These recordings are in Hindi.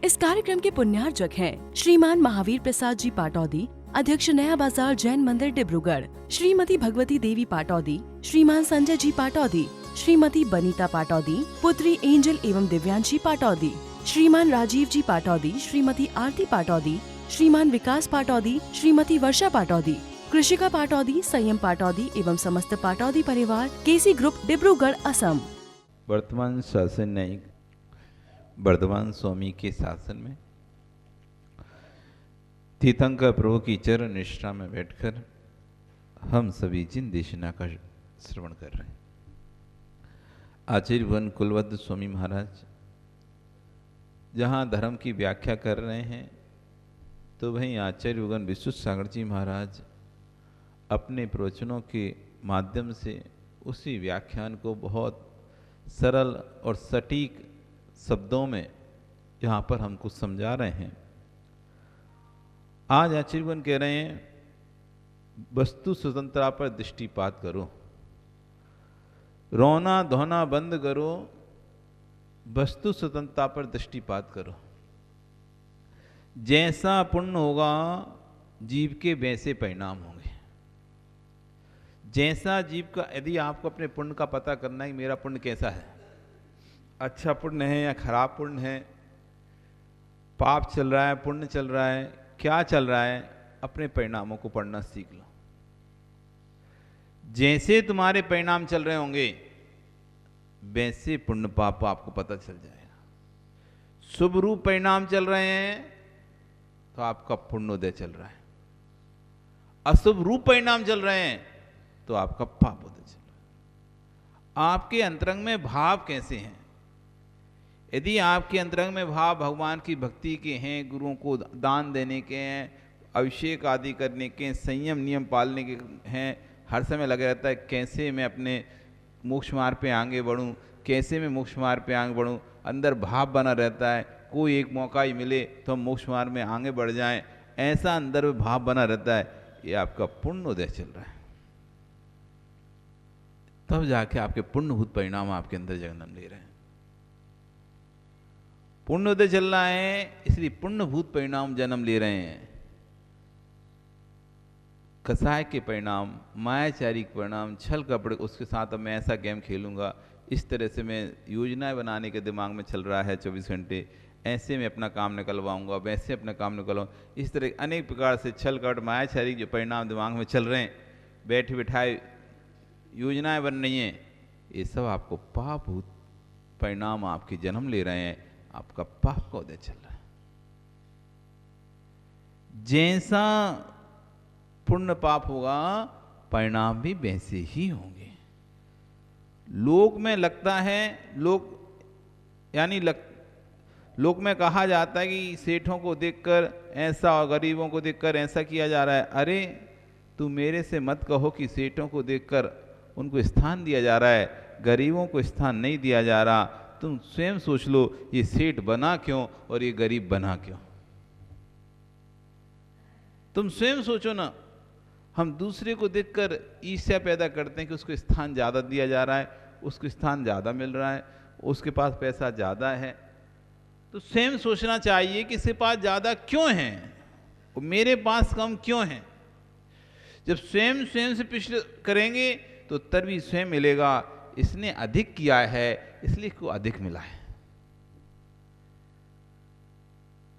इस कार्यक्रम के पुण्यार्चक हैं श्रीमान महावीर प्रसाद जी पाटौदी, अध्यक्ष नया बाजार जैन मंदिर डिब्रूगढ़, श्रीमती भगवती देवी पाटौदी, श्रीमान संजय जी पाटौदी, श्रीमती बनीता पाटौदी, पुत्री एंजल एवं दिव्यांशी पाटौदी, श्रीमान राजीव जी पाटौदी, श्रीमती आरती पाटौदी, श्रीमान विकास पाटौदी, श्रीमती वर्षा पाटौदी, कृषिका पाटौदी, संयम पाटौदी एवं समस्त पाटौदी परिवार, केसी ग्रुप, डिब्रूगढ़, असम। वर्तमान शासन न्यायिक वर्धमान स्वामी के शासन में तीर्थंकर प्रभु की चरण निष्ठा में बैठकर हम सभी जिन देशना का श्रवण कर रहे हैं। आचार्य वन कुलवत्त स्वामी महाराज जहाँ धर्म की व्याख्या कर रहे हैं, तो वहीं आचार्य वन विश्व सागर जी महाराज अपने प्रवचनों के माध्यम से उसी व्याख्यान को बहुत सरल और सटीक शब्दों में यहाँ पर हमको समझा रहे हैं। आज आचार्यवन कह रहे हैं, वस्तु स्वतंत्रता पर दृष्टिपात करो, रोना धोना बंद करो, वस्तु स्वतंत्रता पर दृष्टिपात करो। जैसा पुण्य होगा जीव के वैसे परिणाम होंगे। जैसा जीव का, यदि आपको अपने पुण्य का पता करना है कि मेरा पुण्य कैसा है, अच्छा पुण्य है या खराब पुण्य है, पाप चल रहा है पुण्य चल रहा है, क्या चल रहा है, अपने परिणामों को पढ़ना सीख लो। जैसे तुम्हारे परिणाम चल रहे होंगे वैसे पुण्य पाप आपको पता चल जाएगा। शुभ रूप परिणाम चल रहे हैं तो आपका पुण्योदय चल रहा है, अशुभ रूप परिणाम चल रहे हैं तो आपका पापोदय चल रहा है। आपके अंतरंग में भाव कैसे हैं? यदि आपके अंतरंग में भाव भगवान की भक्ति के हैं, गुरुओं को दान देने के हैं, अभिषेक आदि करने के, संयम नियम पालने के हैं, हर समय लगा रहता है कैसे मैं अपने मोक्ष मार्ग पे आगे बढ़ूं, कैसे मैं मोक्ष मार्ग पे आगे बढ़ूं, अंदर भाव बना रहता है, कोई एक मौका ही मिले तो हम मोक्ष मार्ग में आगे बढ़ जाएं, ऐसा अंदर में भाव बना रहता है, ये आपका पुण्योदय चल रहा है। तब जाके आपके पुण्यभूत परिणाम आपके अंदर जन्म ले रहे हैं। पुण्योदय चल रहा है इसलिए पुण्यभूत परिणाम जन्म ले रहे हैं। कसाय के परिणाम, मायाचारी के परिणाम, छल कपड़, उसके साथ अब मैं ऐसा गेम खेलूंगा, इस तरह से मैं योजनाएं बनाने के दिमाग में चल रहा है 24 घंटे, ऐसे मैं अपना काम निकलवाऊंगा, वैसे अपना काम निकलवाऊंगा, इस तरह अनेक प्रकार से छल कपट मायाचारी जो परिणाम दिमाग में चल रहे हैं, बैठे बिठाए योजनाएं बन रही हैं, ये सब आपको पापभूत परिणाम आपके जन्म ले रहे हैं, आपका पाप का उदय चल रहा है। जैसा पुण्य पाप होगा परिणाम भी वैसे ही होंगे। लोक में लगता है, लोक में कहा जाता है कि सेठों को देखकर ऐसा और गरीबों को देखकर ऐसा किया जा रहा है। अरे तू मेरे से मत कहो कि सेठों को देखकर उनको स्थान दिया जा रहा है, गरीबों को स्थान नहीं दिया जा रहा। तुम स्वयं सोच लो, ये सेठ बना क्यों और ये गरीब बना क्यों? तुम स्वयं सोचो ना। हम दूसरे को देखकर ईर्ष्या पैदा करते हैं कि उसको स्थान ज़्यादा दिया जा रहा है, उसको स्थान ज़्यादा मिल रहा है, उसके पास पैसा ज़्यादा है। तो स्वयं सोचना चाहिए कि इसके पास ज़्यादा क्यों है, मेरे पास कम क्यों है। जब स्वयं से पिछले करेंगे तो उत्तर भी स्वयं मिलेगा। इसने अधिक किया है इसलिए को अधिक मिला है।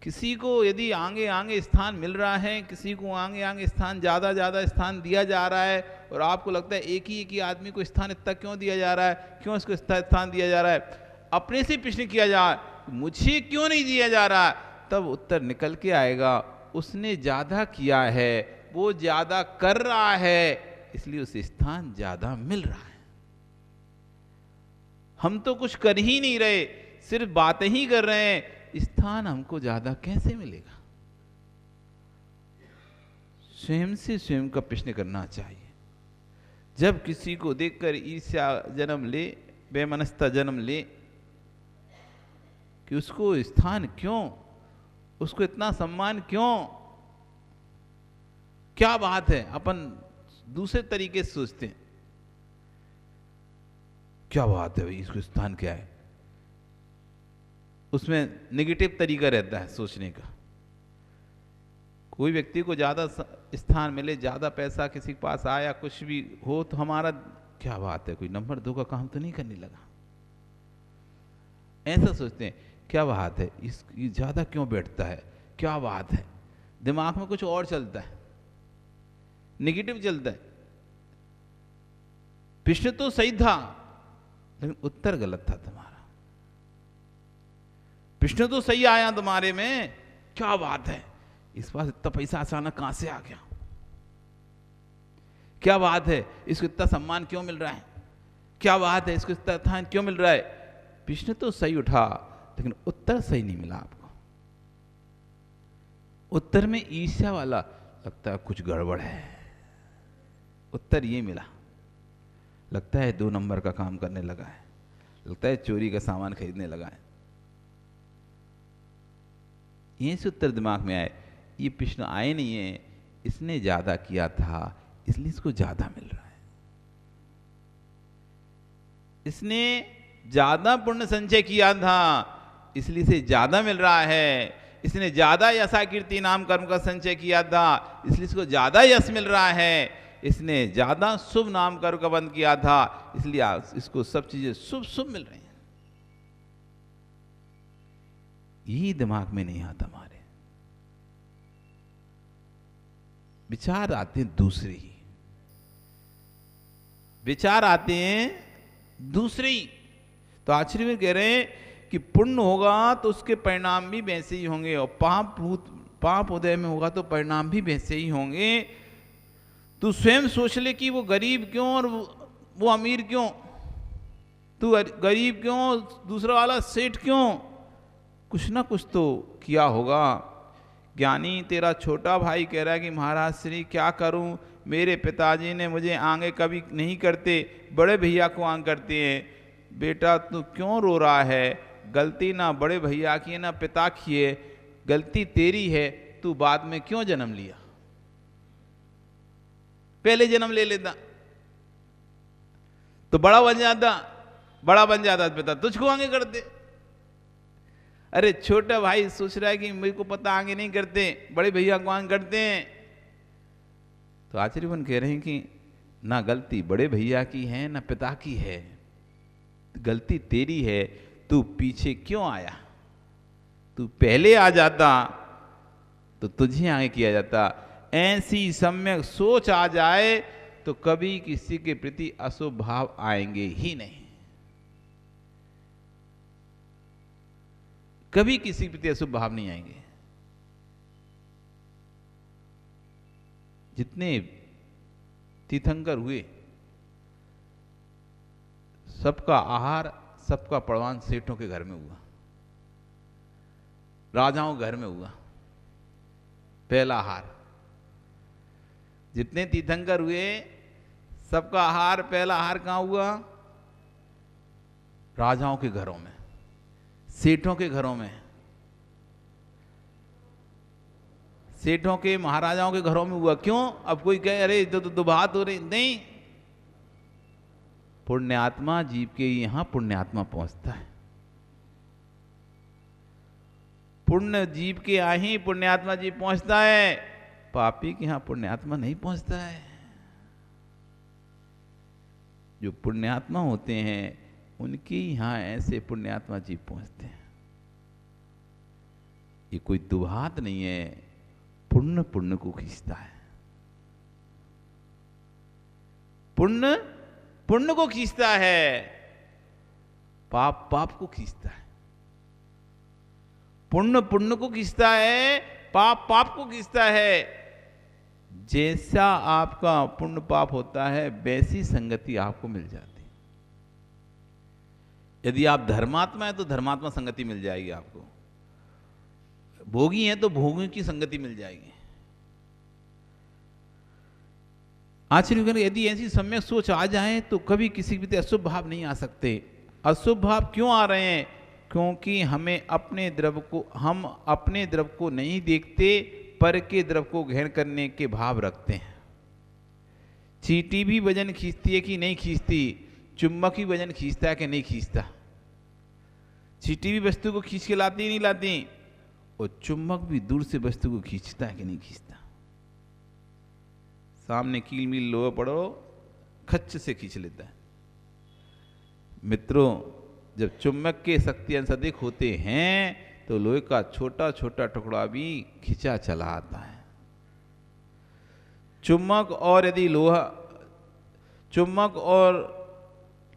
किसी को यदि आगे आगे स्थान मिल रहा है, किसी को आगे आगे स्थान ज़्यादा स्थान दिया जा रहा है, और आपको लगता है एक ही आदमी को स्थान इतना क्यों दिया जा रहा है, क्यों इसको स्थान दिया जा रहा है, अपने से प्रश्न किया जाए मुझे क्यों नहीं दिया जा रहा, तब उत्तर निकल के आएगा उसने ज़्यादा किया है, वो ज़्यादा कर रहा है, इसलिए उसे स्थान ज़्यादा मिल रहा है। हम तो कुछ कर ही नहीं रहे, सिर्फ बातें ही कर रहे हैं, स्थान हमको ज्यादा कैसे मिलेगा? स्वयं से स्वयं का प्रश्न करना चाहिए। जब किसी को देखकर ईर्ष्या जन्म ले, बेमनस्ता जन्म ले कि उसको स्थान क्यों, उसको इतना सम्मान क्यों, क्या बात है, अपन दूसरे तरीके से सोचते हैं, क्या बात है भाई, इसको स्थान क्या है, उसमें नेगेटिव तरीका रहता है सोचने का। कोई व्यक्ति को ज़्यादा स्थान मिले, ज़्यादा पैसा किसी के पास आया, कुछ भी हो, तो हमारा क्या बात है, कोई नंबर 2 का काम तो नहीं करने लगा, ऐसा सोचते हैं। क्या बात है, ये ज़्यादा क्यों बैठता है, क्या बात है, दिमाग में कुछ और चलता है, नेगेटिव चलता है। प्रश्न तो सही था लेकिन उत्तर गलत था तुम्हारा। प्रश्न तो सही आया तुम्हारे में, क्या बात है, इस पास इतना पैसा अचानक कहां से आ गया, क्या बात है, इसको इतना सम्मान क्यों मिल रहा है, क्या बात है, इसको इतना स्थान क्यों मिल रहा है। प्रश्न तो सही उठा लेकिन उत्तर सही नहीं मिला आपको। उत्तर में ईर्ष्या वाला, लगता है कुछ गड़बड़ है, उत्तर ये मिला, लगता है 2 नंबर का काम करने लगा है, लगता है चोरी का सामान खरीदने लगा है। ये से उत्तर दिमाग में आए, ये प्रश्न आए नहीं है, इसने ज्यादा किया था इसलिए इसको ज्यादा मिल रहा है, इसने ज्यादा पुण्य संचय किया था इसलिए इसे ज्यादा मिल रहा है, इसने ज्यादा यशा कीर्ति नाम कर्म का संचय किया था इसलिए इसको ज्यादा यश मिल रहा है, इसने ज्यादा शुभ नाम कर्म का बंद किया था इसलिए इसको सब चीजें शुभ शुभ मिल रही हैं। ये दिमाग में नहीं आता हमारे, विचार आते हैं दूसरे ही, विचार आते हैं दूसरे ही। तो आचार्य में कह रहे हैं कि पुण्य होगा तो उसके परिणाम भी वैसे ही होंगे, और पाप उदय में होगा तो परिणाम भी वैसे ही होंगे। तू स्वयं सोच ले कि वो गरीब क्यों और वो अमीर क्यों, तू गरीब क्यों, दूसरा वाला सेठ क्यों, कुछ ना कुछ तो किया होगा। ज्ञानी तेरा छोटा भाई कह रहा है कि महाराज श्री क्या करूं, मेरे पिताजी ने मुझे आगे कभी नहीं करते, बड़े भैया को आगे करते हैं। बेटा तू क्यों रो रहा है, गलती ना बड़े भैया की है ना पिता की है, गलती तेरी है, तू बाद में क्यों जन्म लिया, पहले जन्म ले लेता तो बड़ा बन जाता पिता तुझको आगे करते। अरे छोटा भाई सोच रहा है कि मेरे को पता आगे नहीं करते, बड़े भैया को आगे करते हैं। तो आचार्यवन कह रहे हैं कि ना गलती बड़े भैया की है ना पिता की है, गलती तेरी है, तू पीछे क्यों आया, तू पहले आ जाता तो तुझे आगे किया जाता। ऐसी सम्यक सोच आ जाए तो कभी किसी के प्रति अशुभ भाव आएंगे ही नहीं, कभी किसी के प्रति अशुभ भाव नहीं आएंगे। जितने तीर्थंकर हुए सबका आहार, सबका प्रवान सेठों के घर में हुआ, राजाओं के घर में हुआ पहला आहार। जितने तीर्थंकर हुए सबका आहार, पहला आहार कहां हुआ, राजाओं के घरों में, सेठों के घरों में, सेठों के महाराजाओं के घरों में हुआ। क्यों, अब कोई कहे अरे तो बात हो रही, नहीं, पुण्यात्मा जीव के यहां पुण्यात्मा पहुंचता है, पुण्य जीव के यहां ही पुण्यात्मा जीव पहुंचता है, पापी के यहां पुण्यात्मा नहीं पहुंचता है। जो पुण्यात्मा होते हैं उनके यहां ऐसे पुण्यात्मा जीव पहुंचते हैं। ये कोई दुहात नहीं है, पुण्य पुण्य को खींचता है, पुण्य पुण्य को खींचता है, पाप पाप को खींचता है, पुण्य पुण्य को खींचता है, पाप पाप को खींचता है। जैसा आपका पुण्य पाप होता है वैसी संगति आपको मिल जाती है। यदि आप धर्मात्मा है तो धर्मात्मा संगति मिल जाएगी आपको, भोगी है तो भोगियों की संगति मिल जाएगी। आचार्य यदि ऐसी सम्यक सोच आ जाए तो कभी किसी के प्रति अशुभ भाव नहीं आ सकते। अशुभ भाव क्यों आ रहे हैं, क्योंकि हम अपने द्रव्य को नहीं देखते, पर के द्रव्य को ग्रहण करने के भाव रखते हैं। चींटी भी वजन खींचती है कि नहीं खींचती, चुंबक भी वजन खींचता है कि नहीं खींचता। चींटी भी वस्तु को खींच के लाती नहीं लाती, और चुंबक भी दूर से वस्तु को खींचता है कि नहीं खींचता। सामने कील मील लोहे पड़ो, खच्च से खींच लेता है। मित्रों, जब चुंबक के शक्ति अंश अधिक होते हैं तो लोहे का छोटा छोटा टुकड़ा भी खिंचा चला आता है। चुंबक और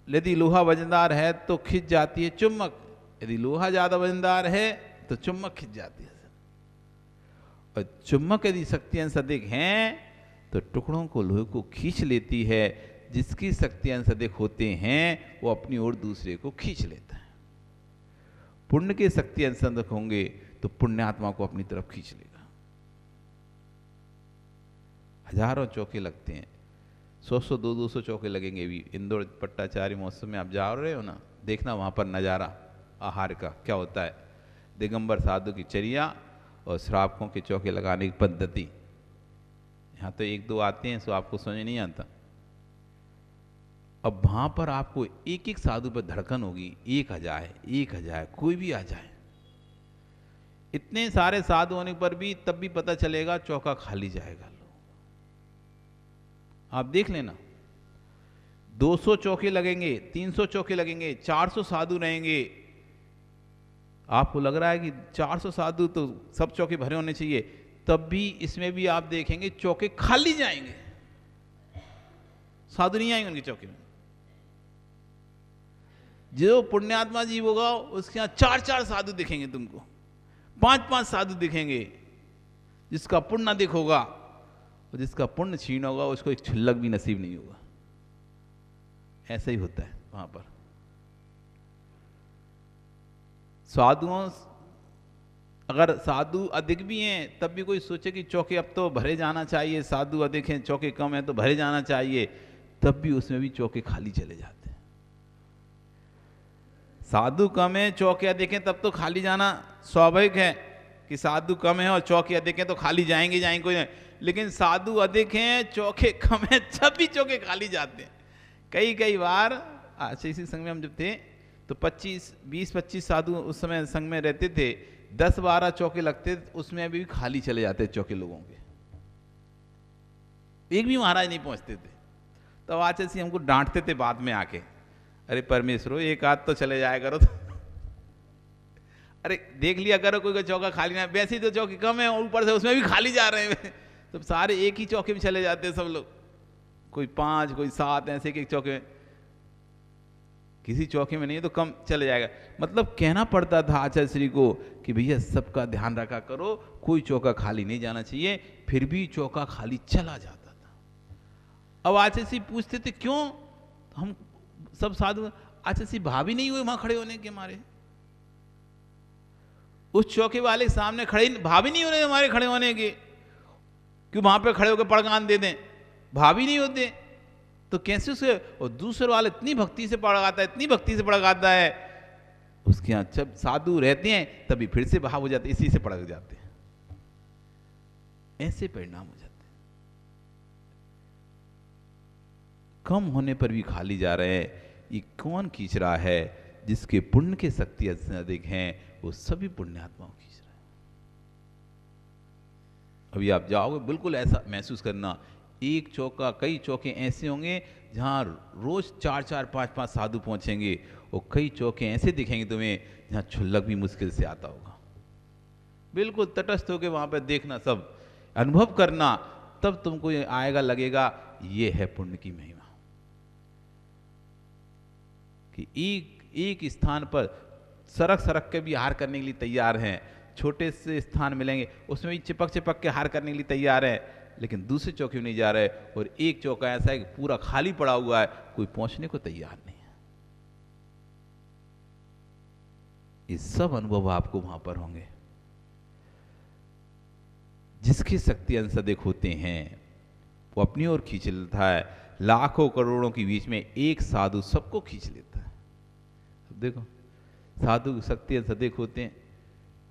यदि लोहा वजनदार है तो खिंच जाती है चुंबक, यदि लोहा ज्यादा वजनदार है तो चुंबक खिंच जाती है। और चुंबक यदि शक्ति अंश अधिक हैं तो टुकड़ों को लोहे को खींच लेती है। जिसकी शक्ति अंश अधिक होते हैं वो अपनी ओर दूसरे को खींच लेता है। पुण्य के शक्ति अंश अधिक होंगे तो पुण्यात्मा को अपनी तरफ खींच लेगा। हजारों चौके लगते हैं, 100-100 200 चौके लगेंगे भी। इंदौर पट्टाचारी महोत्सव में आप जा रहे हो ना, देखना वहां पर नजारा आहार का क्या होता है। दिगंबर साधु की चर्या और श्रावकों के चौके लगाने की पद्धति। यहाँ तो 1-2 आते हैं सो आपको समझ नहीं आता। अब वहां पर आपको एक एक साधु पर धड़कन होगी, एक आ जाए, कोई भी आ जाए। इतने सारे साधु होने पर भी तब भी पता चलेगा चौका खाली जाएगा। आप देख लेना, 200 चौके लगेंगे, 300 चौके लगेंगे, 400 साधु रहेंगे। आपको लग रहा है कि 400 साधु तो सब चौके भरे होने चाहिए, तब भी इसमें भी आप देखेंगे चौके खाली जाएंगे, साधु नहीं आएंगे उनके चौके में। जो पुण्यात्मा जीव होगा उसके यहां 4-4 साधु दिखेंगे तुमको, 5-5 साधु दिखेंगे। जिसका पुण्य अधिक होगा और जिसका पुण्य क्षीण होगा उसको एक छिल्लक भी नसीब नहीं होगा। ऐसा ही होता है वहां पर। साधुओं, अगर साधु अधिक भी हैं तब भी कोई सोचे कि चौके अब तो भरे जाना चाहिए, साधु अधिक हैं चौके कम हैं तो भरे जाना चाहिए, तब भी उसमें भी चौके खाली चले जाते हैं। साधु कम है चौके अधिक हैं तब तो खाली जाना स्वाभाविक है कि साधु कम है और चौके अधिक हैं तो खाली जाएंगे कोई नहीं। लेकिन साधु अधिक हैं चौके कम हैं तब भी चौके खाली जाते हैं। कई बार अच्छा, इसी संघ में हम जब थे तो 20-25 साधु उस समय संघ में रहते थे, 10-12 चौके लगते, उसमें भी खाली चले जाते चौके लोगों के, एक भी महाराज नहीं पहुंचते थे। तो आचार्य जी हमको डांटते थे बाद में आके, अरे परमेश्वर एक आध तो चले जाया करो तो अरे देख लिया करो कोई चौका खाली ना, वैसे ही तो चौके कम है और ऊपर से उसमें भी खाली जा रहे हैं तो सारे एक ही चौके में चले जाते हैं सब लोग, कोई 5 कोई 7 ऐसे एक चौके में, किसी चौके में नहीं है तो कम चले जाएगा। मतलब कहना पड़ता था आचार्य श्री को कि भैया सबका ध्यान रखा करो, कोई चौका खाली नहीं जाना चाहिए, फिर भी चौका खाली चला जाता था। अब आचार्य श्री पूछते थे क्यों, हम सब साधु, आचार्य श्री भाभी नहीं हुए वहां खड़े होने के मारे, उस चौके वाले सामने खड़े भाभी नहीं हो रहे हमारे खड़े होने के, क्यों वहां पे खड़े होकर पड़कान दे दें, भाभी नहीं होते तो कैसे उसे, और दूसरे वाले इतनी भक्ति से पड़काता है, उसके यहां जब साधु रहते हैं तभी फिर से भाव हो जाते, इसी से पड़क जाते हैं, ऐसे परिणाम हो जाते हैं। कम होने पर भी खाली जा रहे हैं, ये कौन खींच रहा है? जिसके पुण्य के शक्ति अधिक हैं वो सभी पुण्यात्माओं खींच रहे हैं। अभी आप जाओगे बिल्कुल ऐसा महसूस करना, एक चौका, कई चौके ऐसे होंगे जहां रोज 4-4 5-5 साधु पहुंचेंगे, और कई चौके ऐसे दिखेंगे तुम्हें जहां छुल्लक भी मुश्किल से आता होगा। बिल्कुल तटस्थ होकर वहां पर देखना, सब अनुभव करना, तब तुमको ये आएगा, लगेगा ये है पुण्य की महिमा कि एक स्थान पर सरक के भी हार करने के लिए तैयार हैं। छोटे से स्थान मिलेंगे उसमें भी चिपक के हार करने के लिए तैयार है, लेकिन दूसरे चौके में नहीं जा रहे, और एक चौका ऐसा है कि पूरा खाली पड़ा हुआ है, कोई पहुंचने को तैयार नहीं है। ये सब अनुभव आपको वहां पर होंगे। जिसकी शक्ति अंश अधिक होते हैं वो अपनी ओर खींच लेता है। लाखों करोड़ों के बीच में एक साधु सबको खींच लेता है। अब देखो साधु की शक्ति अंश अधिक होते हैं,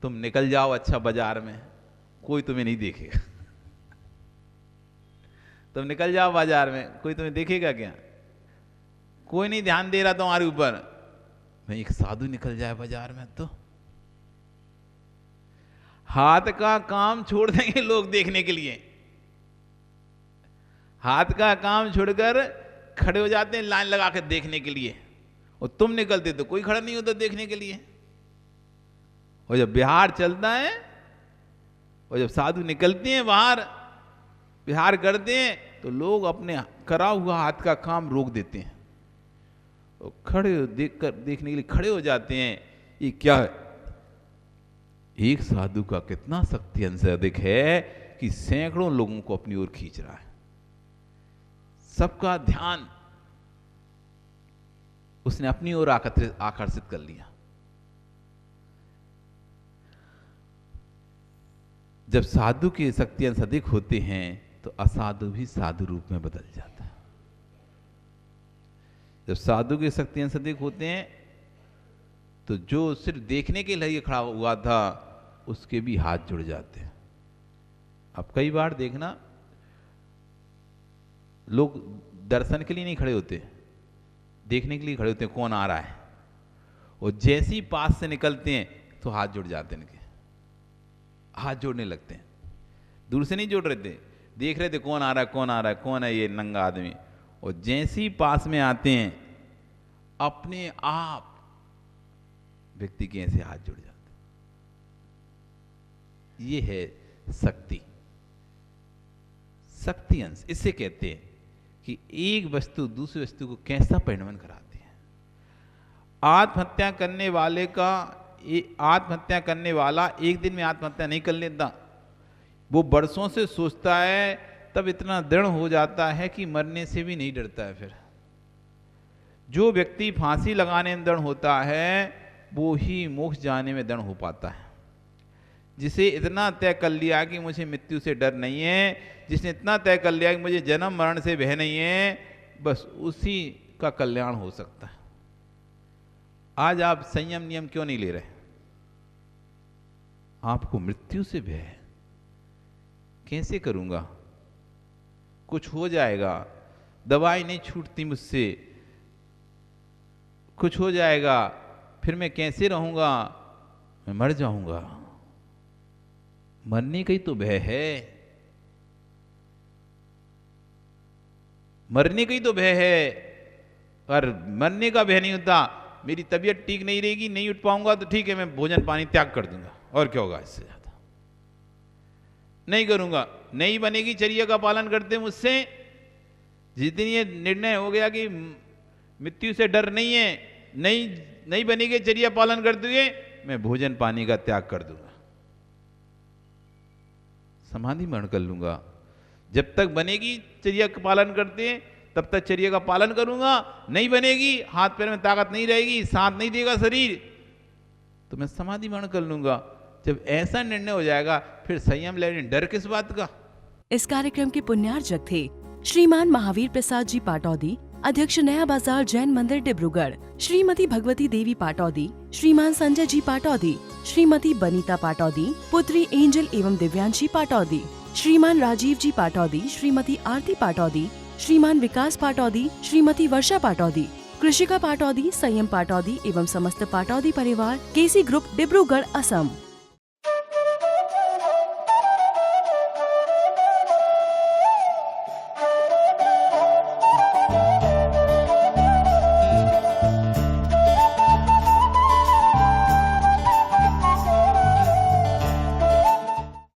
तुम निकल जाओ अच्छा बाजार में, कोई तुम्हें नहीं देखेगा। तुम निकल जाओ बाजार में, कोई तुम्हें देखेगा क्या? कोई नहीं ध्यान दे रहा तुम्हारे ऊपर, मैं एक साधु निकल जाए बाजार में तो हाथ का काम छोड़ देंगे लोग देखने के लिए। हाथ का काम छोड़कर खड़े हो जाते हैं लाइन लगा कर देखने के लिए, और तुम निकलते तो कोई खड़ा नहीं होता देखने के लिए। और जब बिहार चलता है और जब साधु निकलते हैं बाहर बिहार करते हैं तो लोग अपने करा हुआ हाथ का काम रोक देते हैं और खड़े देखने के लिए खड़े हो जाते हैं। ये क्या है? एक साधु का कितना शक्ति अंश अधिक है कि सैकड़ों लोगों को अपनी ओर खींच रहा है। सबका ध्यान उसने अपनी ओर आकर्षित कर लिया। जब साधु की शक्ति अंश अधिक होते हैं तो असाधु भी साधु रूप में बदल जाता है। जब साधु की शक्ति अंश अधिक होते हैं तो जो सिर्फ देखने के लिए खड़ा हुआ था उसके भी हाथ जुड़ जाते हैं। अब कई बार देखना लोग दर्शन के लिए नहीं खड़े होते, देखने के लिए खड़े होते हैं कौन आ रहा है, और जैसे ही पास से निकलते हैं तो हाथ जुड़ जाते हैं, इनके हाथ जोड़ने लगते हैं। दूर से नहीं जोड़ रहे थे, देख रहे थे कौन आ रहा है कौन आ रहा है, कौन है ये नंगा आदमी, और जैसे ही पास में आते हैं अपने आप व्यक्ति के ऐसे हाथ जुड़ जाते हैं। ये है शक्ति, शक्ति अंश। इससे कहते हैं कि एक वस्तु दूसरी वस्तु को कैसा परिणमन कराती है। आत्महत्या करने वाला एक दिन में आत्महत्या नहीं कर लेता, वो बरसों से सोचता है, तब इतना दृढ़ हो जाता है कि मरने से भी नहीं डरता है। फिर जो व्यक्ति फांसी लगाने में दृढ़ होता है वो ही मोक्ष जाने में दृढ़ हो पाता है। जिसे इतना तय कर लिया कि मुझे मृत्यु से डर नहीं है, जिसने इतना तय कर लिया कि मुझे जन्म मरण से भय नहीं है, बस उसी का कल्याण हो सकता है। आज आप संयम नियम क्यों नहीं ले रहे? आपको मृत्यु से भय है। कैसे करूंगा, कुछ हो जाएगा, दवाई नहीं छूटती मुझसे, कुछ हो जाएगा, फिर मैं कैसे रहूंगा, मैं मर जाऊंगा। मरने का ही तो भय है, मरने का ही तो भय है। और मरने का भय नहीं होता, मेरी तबीयत ठीक नहीं रहेगी, नहीं उठ पाऊंगा तो ठीक है, मैं भोजन पानी त्याग कर दूंगा, और क्या होगा इससे ज्यादा। नहीं करूंगा, नहीं बनेगी चर्या का पालन करते मुझसे। जिस दिन ये निर्णय हो गया कि मृत्यु से डर नहीं है, नहीं बनेगी चर्या पालन करते हुए, मैं भोजन पानी का त्याग कर दूंगा, समाधि मरण कर लूंगा। जब तक बनेगी चर्या का पालन करते हैं तब तक चर्या का पालन करूंगा, नहीं बनेगी, हाथ पैर में ताकत नहीं रहेगी, साथ नहीं देगा शरीर, तो मैं समाधि मरण कर लूंगा। जब ऐसा निर्णय हो जाएगा फिर संयम लेने डर किस बात का। इस कार्यक्रम के पुण्यार्जक थे श्रीमान महावीर प्रसाद जी पाटौदी, अध्यक्ष नया बाजार जैन मंदिर डिब्रूगढ़, श्रीमती भगवती देवी पाटौदी, श्रीमान संजय जी पाटौदी, श्रीमती बनीता पाटौदी, पुत्री एंजल एवं दिव्यांशी पाटौदी, श्रीमान राजीव जी पाटौदी, श्रीमती आरती पाटौदी, श्रीमान विकास पाटौदी, श्रीमती वर्षा पाटौदी, कृषिका पाटौदी, संयम पाटौदी एवं समस्त पाटौदी परिवार, केसी ग्रुप डिब्रूगढ़ असम।